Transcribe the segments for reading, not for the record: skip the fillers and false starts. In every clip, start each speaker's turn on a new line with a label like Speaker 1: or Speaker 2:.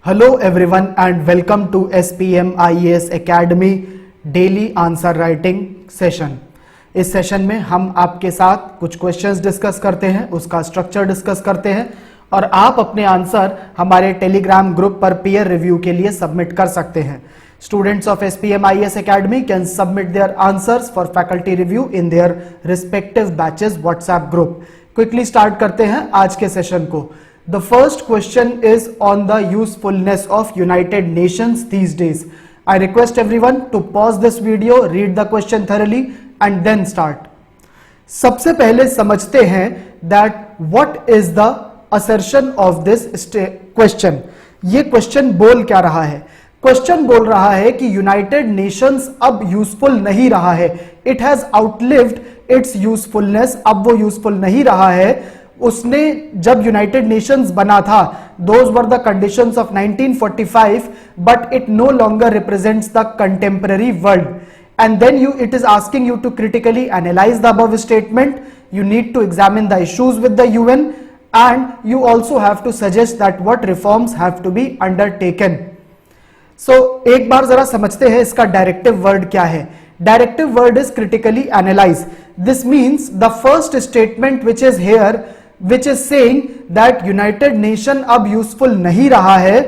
Speaker 1: Hello everyone and welcome to SPM IAS Academy daily answer writing session. इस session में हम आपके साथ कुछ क्वेश्चंस डिस्कस करते हैं, उसका स्ट्रक्चर डिस्कस करते हैं और आप अपने आंसर हमारे टेलीग्राम ग्रुप पर पीयर रिव्यू के लिए सबमिट कर सकते हैं। Students of SPM IAS Academy can submit their answers for faculty review in their respective batches WhatsApp group. Quickly start करते हैं आज के सेशन को। The first question is on the usefulness of United Nations these days. I request everyone to pause this video, read the question thoroughly and then start. सबसे पहले समझते हैं that what is the assertion of this question. ये question बोल क्या रहा है? Question बोल रहा है कि यूनाइटेड नेशंस अब यूजफुल नहीं रहा है। It has outlived it's usefulness. अब वो यूजफुल नहीं रहा है। उसने जब यूनाइटेड नेशंस बना था, those were the conditions of 1945, but it no longer represents the contemporary world. And then it is asking you to critically analyze the above statement. You need to examine the issues with the UN and you also have to suggest that what reforms have to be undertaken. So एक बार जरा समझते हैं इसका directive word क्या है। Directive word is critically analyse. This means the first statement which is here, which is saying that United Nation अब useful नहीं रहा है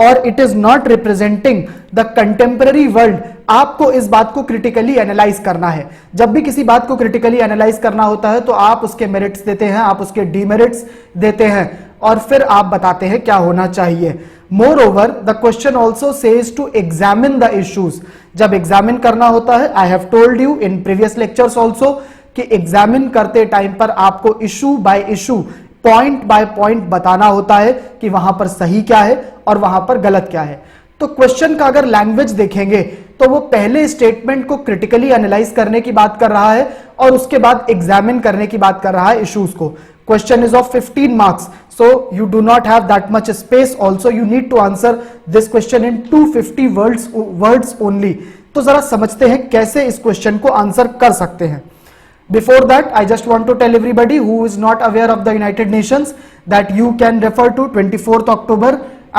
Speaker 1: और it is not representing the contemporary world. आपको इस बात को क्रिटिकली एनालाइज करना है। जब भी किसी बात को क्रिटिकली एनालाइज करना होता है तो आप उसके मेरिट्स देते हैं, आप उसके डीमेरिट्स देते हैं और फिर आप बताते हैं क्या होना चाहिए। Moreover the question also says to examine the issues. जब एग्जामिन करना होता है, I have told you in previous lectures also कि एग्जामिन करते टाइम पर आपको issue by issue, point by point बताना होता है कि वहां पर सही क्या है और वहां पर गलत क्या है। तो क्वेश्चन का अगर लैंग्वेज देखेंगे तो वो पहले स्टेटमेंट को क्रिटिकली एनालाइज करने की बात कर रहा है और उसके बाद एग्जामिन करने की बात कर रहा है इश्यूज को। Question is of 15 marks, so you do not have that much space. Also you need to answer this question in 250 words only. तो जरा समझते हैं कैसे इस क्वेश्चन को आंसर कर सकते हैं। Before that, I just want to tell everybody who is not aware of the United Nations that you can refer to 24th October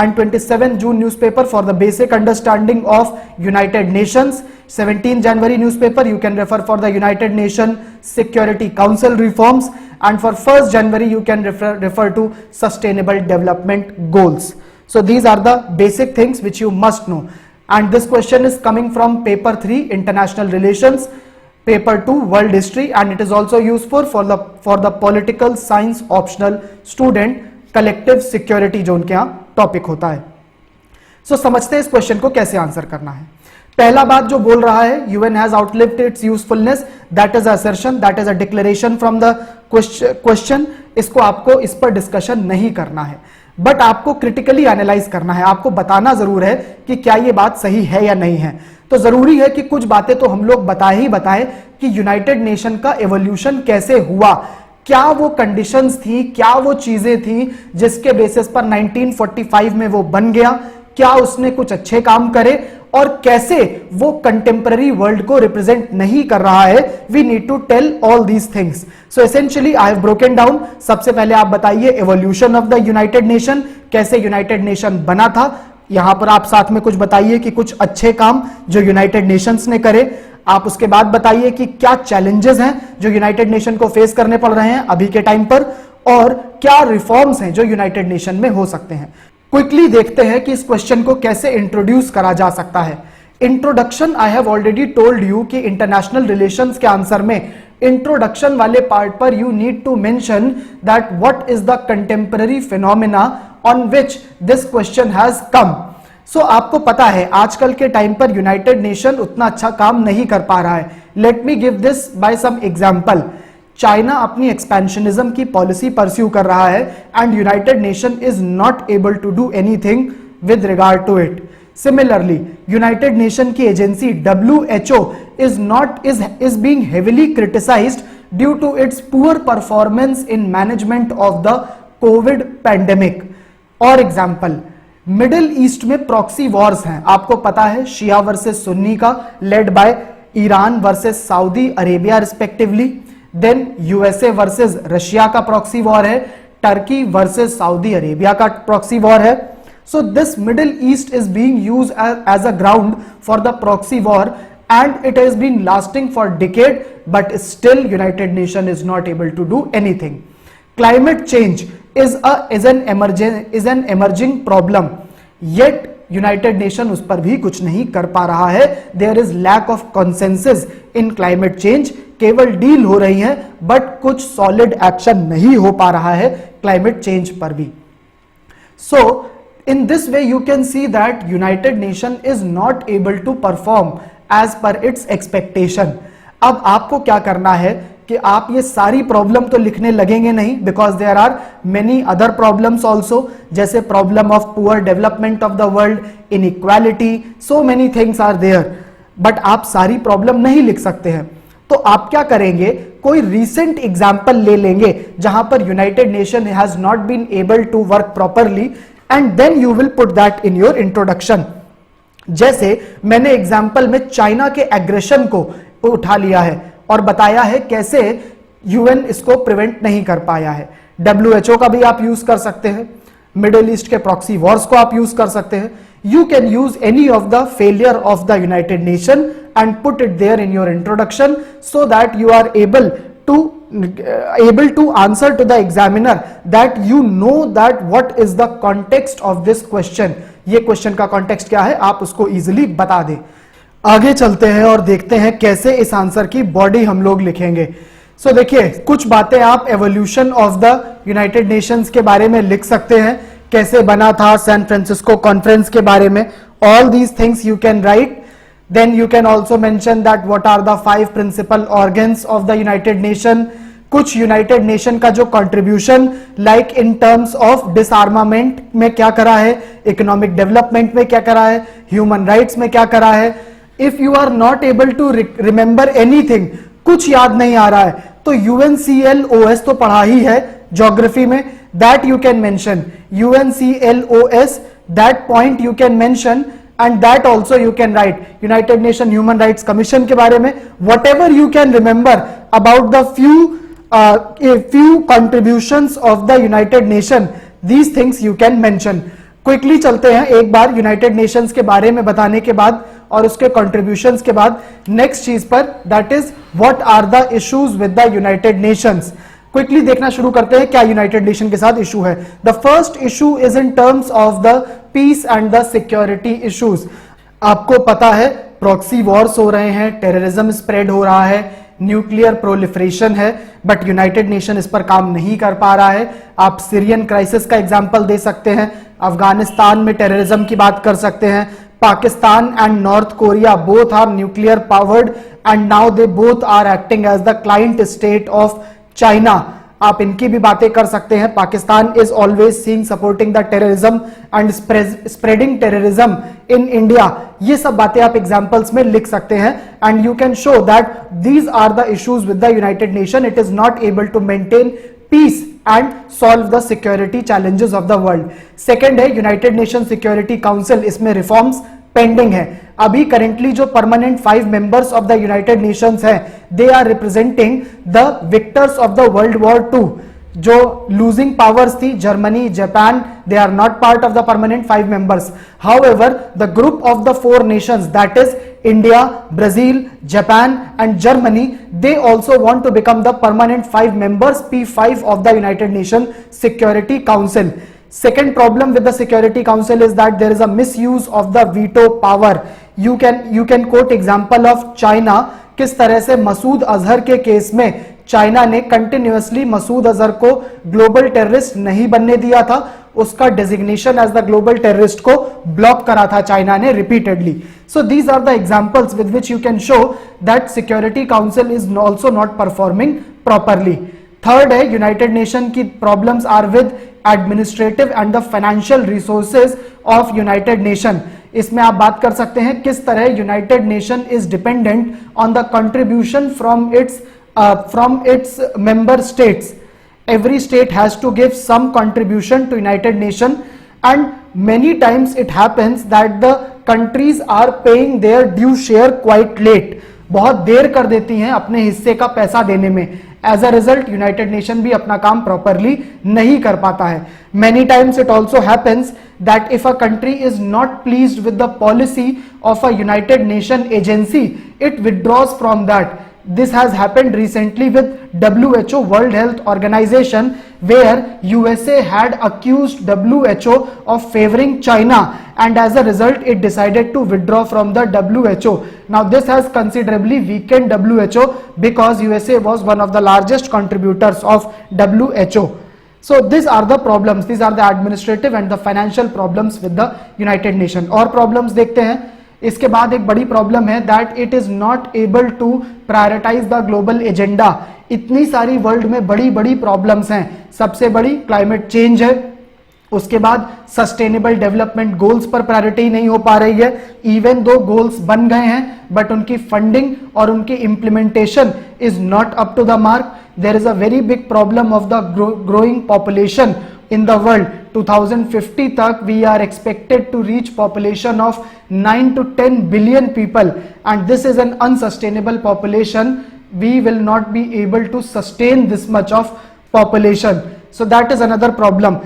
Speaker 1: and 27th June newspaper for the basic understanding of United Nations. 17th January newspaper you can refer for the United Nations Security Council reforms, and for 1st January you can refer to Sustainable Development Goals. So these are the basic things which you must know. And this question is coming from paper 3 International Relations, paper 2 World History, and it is also useful for the political science optional student collective security जो उनके यहाँ topic होता है। So समझते हैं इस question को कैसे आंसर करना है। पहला बात जो बोल रहा है, UN has outlived its usefulness, that is assertion, that is a declaration from the question। इसको आपको इस पर डिस्कशन नहीं करना है, बट आपको क्रिटिकली एनालाइज करना है। आपको बताना जरूर है कि क्या ये बात सही है या नहीं है। तो जरूरी है कि कुछ बातें तो हम लोग बताएं ही बताएं कि यूनाइटेड नेशन का एवोल्यूशन कैसे हुआ, क्या वो कंडीशंस थी, क्या वो चीजें थी जिसके बेसिस पर 1945 में वो बन गया, क्या उसने कुछ अच्छे काम करे और कैसे वो कंटेम्पररी वर्ल्ड को रिप्रेजेंट नहीं कर रहा है। We need to tell all these things. So essentially I have broken down. सबसे पहले आप बताइए evolution of the United Nation, कैसे यूनाइटेड नेशन बना था। यहां पर आप साथ में कुछ बताइए कि कुछ अच्छे काम जो यूनाइटेड नेशंस ने करे। आप उसके बाद बताइए कि क्या चैलेंजेस हैं जो यूनाइटेड नेशन को फेस करने पड़ रहे हैं अभी के टाइम पर, और क्या रिफॉर्म्स हैं जो यूनाइटेड नेशन में हो सकते हैं। क्विकली देखते हैं कि इस क्वेश्चन को कैसे इंट्रोड्यूस करा जा सकता है। Introduction, I have already told you कि इंटरनेशनल रिलेशंस के आंसर में इंट्रोडक्शन वाले पार्ट पर you need to mention that what is the contemporary phenomena on which this question has come. So आपको पता है आजकल के टाइम पर यूनाइटेड नेशन उतना अच्छा काम नहीं कर पा रहा है। Let me give this by some example. China अपनी एक्सपेंशनिज्म की पॉलिसी परस्यू कर रहा है and United Nation is not able to do anything with regard to it. Similarly United Nation की agency WHO is being heavily criticized due to its poor performance in management of the COVID pandemic। और example, Middle East में proxy wars हैं, आपको पता है, Shia versus Sunni का, led by Iran versus Saudi Arabia respectively. Then USA versus Russia का proxy war है, Turkey versus Saudi Arabia का प्रॉक्सी वॉर है। So this Middle East is being used as a ground for the proxy war, and it has been lasting for decade, but still United Nations is not able to do anything. Climate change is an emerging problem, yet United Nation उस पर भी कुछ नहीं कर पा रहा है. There is lack of consensus in climate change. केवल डील हो रही है बट कुछ सॉलिड एक्शन नहीं हो पा रहा है क्लाइमेट चेंज पर भी. So in this way you can see that United Nation is not able to perform as per its expectation. अब आपको क्या करना है कि आप ये सारी प्रॉब्लम तो लिखने लगेंगे नहीं, because there are many other problems also, जैसे problem of poor development of the world, inequality, so many things are there. But आप सारी प्रॉब्लम नहीं लिख सकते हैं. तो आप क्या करेंगे, कोई रीसेंट एग्जाम्पल ले लेंगे जहां पर United Nation has not been able to work properly, and then you will put that in your introduction. जैसे मैंने एग्जाम्पल में चाइना के एग्रेशन को उठा लिया है और बताया है कैसे यूएन इसको प्रिवेंट नहीं कर पाया है. WHO का भी आप यूज कर सकते हैं, मिडिल ईस्ट के प्रॉक्सी वॉर्स को आप यूज कर सकते हैं. You can use any of the failure of the United Nation and put it there in your introduction, so that you are able to answer to the examiner that you know that what is the context of this question. ये question का context क्या है आप उसको easily बता दें. आगे चलते हैं और देखते हैं कैसे इस आंसर की बॉडी हम लोग लिखेंगे. सो देखिए, कुछ बातें आप evolution of the United Nations के बारे में लिख सकते हैं, कैसे बना था, सैन फ्रांसिस्को कॉन्फ्रेंस के बारे में. All these things you can write. Then you can also mention that what are the 5 principal organs of the United Nation. कुछ यूनाइटेड नेशन का जो contribution like in terms of disarmament में क्या करा है, इकोनॉमिक डेवलपमेंट में क्या करा है, ह्यूमन राइट्स में क्या करा है. If you are not able to remember anything, कुछ याद नहीं आ रहा है, तो UNCLOS तो पढ़ा ही है ज्योग्राफी में, that you can mention. UNCLOS, that point you can mention, and that also you can right. United nation human rights commission के बारे में what ever you can remember about the few contributions of the United Nation, these things you can mention. Quickly चलते हैं एक बार United Nations के बारे में बताने के बाद और उसके कंट्रीब्यूशंस के बाद नेक्स्ट चीज पर, that is what are the issues with the United Nations. Quickly देखना शुरू करते हैं क्या यूनाइटेड नेशन के साथ इशू है. The first issue is in terms of the peace and the security issues. आपको पता है प्रॉक्सी वॉर्स हो रहे हैं, टेररिज्म स्प्रेड हो रहा है, न्यूक्लियर प्रोलिफरेशन है, बट यूनाइटेड नेशन इस पर काम नहीं कर पा रहा है. आप सीरियन क्राइसिस का एग्जांपल दे सकते हैं, अफगानिस्तान में टेररिज्म की बात कर सकते हैं. Pakistan and North Korea both are nuclear powered and now they both are acting as the client state of China. आप इनकी भी बातें कर सकते हैं. Pakistan is always seeing supporting the terrorism and spreading terrorism in India. ये सब बातें आप एग्जांपल्स में लिख सकते हैं and you can show that these are the issues with the United Nation. It is not able to maintain peace and solve the security challenges of the world. Second है United Nation Security Council. इसमें reforms pending है. अभी currently जो permanent 5 members of the United Nations हैं, they are representing the victors of the World War 2. जो losing powers थी, Germany, Japan, they are not part of the permanent 5 members. However the group of the 4 nations, that is India, Brazil, Japan and Germany, they also want to become the permanent 5 members, P5 of the United Nations Security Council. Second problem with the Security Council is that there is a misuse of the veto power. You can quote example of China. किस तरह से मसूद अजहर के case में China ने continuously Masood Azhar को global terrorist नहीं बनने दिया था, उसका designation as the global terrorist को ब्लॉक करा था चाइना ने repeatedly. So these are the examples with which you can show that security council is also not performing properly. Third है यूनाइटेड नेशन की problems are with administrative and the financial resources of United Nation. इसमें आप बात कर सकते हैं किस तरह United Nation is dependent on the contribution from its member states. Every state has to give some contribution to United Nations, and many times it happens that the countries are paying their due share quite late. बहुत देर कर देती हैं अपने हिस्से का पैसा देने में, as a result United Nation भी अपना काम प्रॉपरली नहीं कर पाता है. Many times it also happens that if a country is not pleased with the policy of a United Nation agency, it withdraws from that. This has happened recently with WHO, World Health Organization, where USA had accused WHO of favoring China, and as a result it decided to withdraw from the WHO. Now this has considerably weakened WHO because USA was one of the largest contributors of WHO. So these are the problems, these are the administrative and the financial problems with the United Nations. और problems देखते हैं. इसके बाद एक बड़ी problem है that it is not able to prioritise the global agenda. इतनी सारी वर्ल्ड में बड़ी बड़ी प्रॉब्लम्स हैं. सबसे बड़ी क्लाइमेट चेंज है, उसके बाद सस्टेनेबल डेवलपमेंट गोल्स पर प्रायोरिटी नहीं हो पा रही है. इवन दो गोल्स बन गए हैं बट उनकी फंडिंग और उनकी implementation is not up to the mark. There is a very big problem of the growing population in the world. 2050 तक we are expected to reach population of 9 to 10 billion people, and this is an unsustainable population. We will not be able to sustain this much of population. So that is another problem.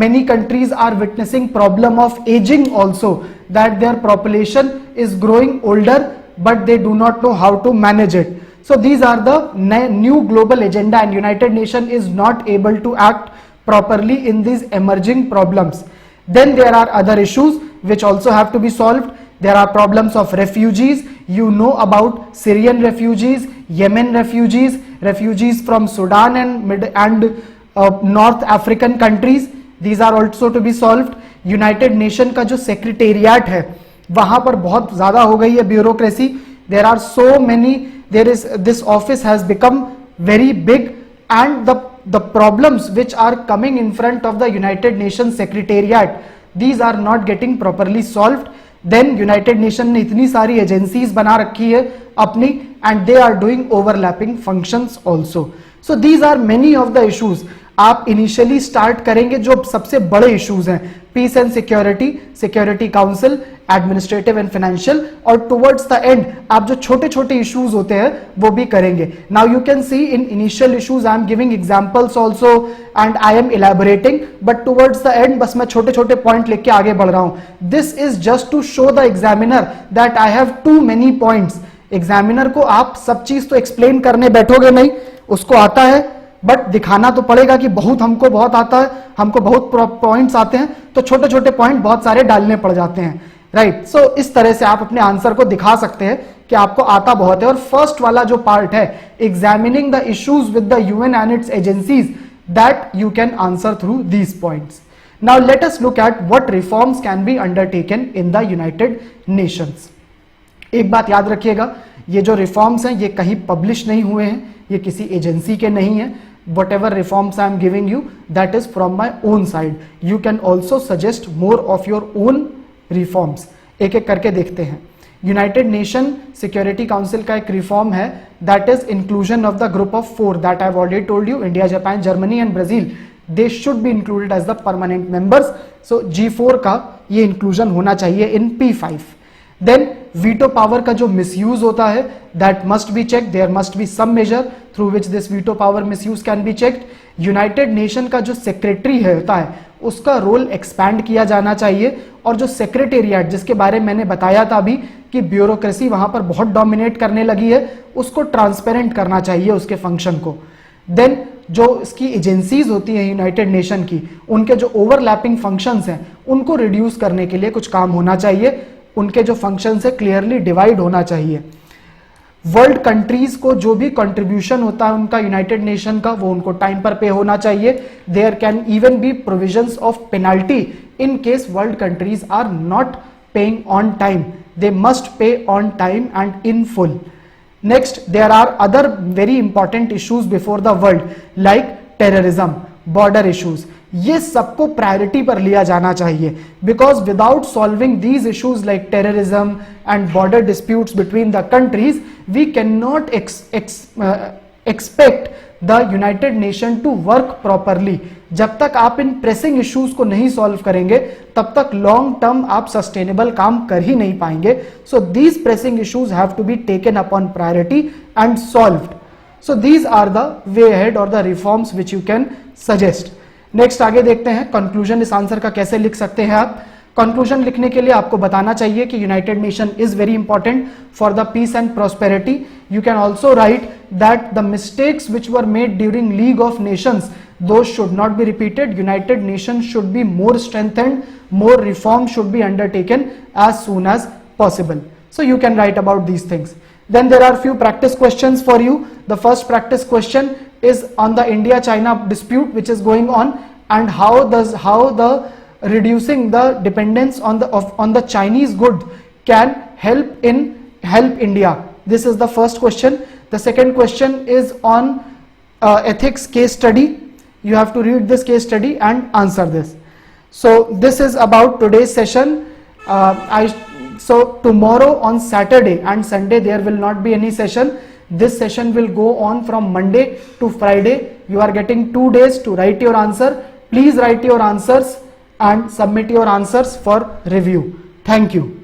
Speaker 1: Many countries are witnessing problem of aging also, that their population is growing older but they do not know how to manage it. So these are the new global agenda, and United Nations is not able to act properly in these emerging problems. Then there are other issues which also have to be solved. There are problems of refugees. You know about Syrian refugees, Yemen refugees, refugees from Sudan and North African countries. These are also to be solved. United Nation का जो secretariat है वहाँ पर बहुत ज़्यादा हो गई है bureaucracy. There are so many. This office has become very big, and the problems which are coming in front of the United Nations Secretariat, these are not getting properly solved. Then United Nations ने इतनी सारी agencies बना रखी है अपनी, and they are doing overlapping functions also. So these are many of the issues. आप initially start करेंगे जो सबसे बड़े इश्यूज हैं, peace and security, security council, administrative and financial, और टुवर्ड्स द एंड आप जो छोटे छोटे इश्यूज होते हैं वो भी करेंगे. Now you can see in initial issues I am giving examples also and I am elaborating, but towards the end बस मैं छोटे छोटे पॉइंट लेके आगे बढ़ रहा हूं. This is just to show the examiner that I have too many points. Examiner को आप सब चीज तो एक्सप्लेन करने बैठोगे नहीं, उसको आता है बट दिखाना तो पड़ेगा कि हमको बहुत आता है, हमको बहुत पॉइंट्स आते हैं, तो छोटे छोटे पॉइंट बहुत सारे डालने पड़ जाते हैं, राइट. सो इस तरह से आप अपने आंसर को दिखा सकते हैं कि आपको आता बहुत है. और फर्स्ट वाला जो पार्ट है, examining the issues with the UN and it's agencies, that you can answer through these points. Now let us look at what reforms can be undertaken in the United Nations. एक बात याद रखिएगा, ये जो reforms हैं ये कहीं publish नहीं हुए हैं, ये किसी एजेंसी के नहीं है. Whatever reforms I am giving you, that is from my own side. You can also suggest more of your own reforms. एक एक करके देखते हैं. यूनाइटेड नेशन सिक्योरिटी काउंसिल का एक रिफॉर्म है, that is inclusion of the group of 4 that I have already told you. India, Japan, Germany and Brazil, they should be included as the permanent members. So G4 का ये inclusion होना चाहिए इन P5. Then veto power का जो misuse होता है, that must be check. There must be some measure through which this veto power misuse can be checked. United Nation का जो सेक्रेटरी है होता है, उसका रोल एक्सपैंड किया जाना चाहिए. और जो सेक्रेटेरिएट जिसके बारे में मैंने बताया था अभी कि ब्यूरोक्रेसी वहां पर बहुत डोमिनेट करने लगी है, उसको ट्रांसपेरेंट करना चाहिए उसके फंक्शन को. देन जो इसकी एजेंसीज होती हैं यूनाइटेड नेशन की, उनके जो ओवरलैपिंग फंक्शंस हैं उनको रिड्यूस करने के लिए कुछ काम होना चाहिए. उनके जो फंक्शन है क्लियरली डिवाइड होना चाहिए. वर्ल्ड कंट्रीज को जो भी कंट्रीब्यूशन होता है उनका यूनाइटेड नेशन का, वो उनको टाइम पर पे होना चाहिए. There can even be provisions of penalty in case world countries are not paying on time. They must pay on time and in full. Next, there are other very important issues before the world like terrorism, border issues. ये सबको priority पर लिया जाना चाहिए, because without solving these issues like terrorism and border disputes between the countries, we can not expect the United Nation to work properly. जब तक आप इन pressing issues को नहीं सॉल्व करेंगे तब तक लॉन्ग टर्म आप सस्टेनेबल काम कर ही नहीं पाएंगे. So these pressing issues have to be taken upon priority and solved. So these are the way ahead or the reforms which you can suggest. Next आगे देखते हैं कंक्लूजन इस आंसर का कैसे लिख सकते हैं आप. कंक्लूजन लिखने के लिए आपको बताना चाहिए कि United Nation is very important for the peace and prosperity. You can also write that the mistakes which were made during League of Nations those should not be repeated. United Nations should be more strengthened, more reform should be undertaken as soon as possible. So you can write about these things. Then there are few practice questions for you. The first practice question is on the India-China dispute which is going on, and how the reducing the dependence on the Chinese good can help India. This is the first question. The second question is on ethics case study. You have to read this case study and answer this. So this is about today's session. So tomorrow on Saturday and Sunday there will not be any session. This session will go on from Monday to Friday. You are getting 2 days to write your answer. Please write your answers and submit your answers for review. Thank you.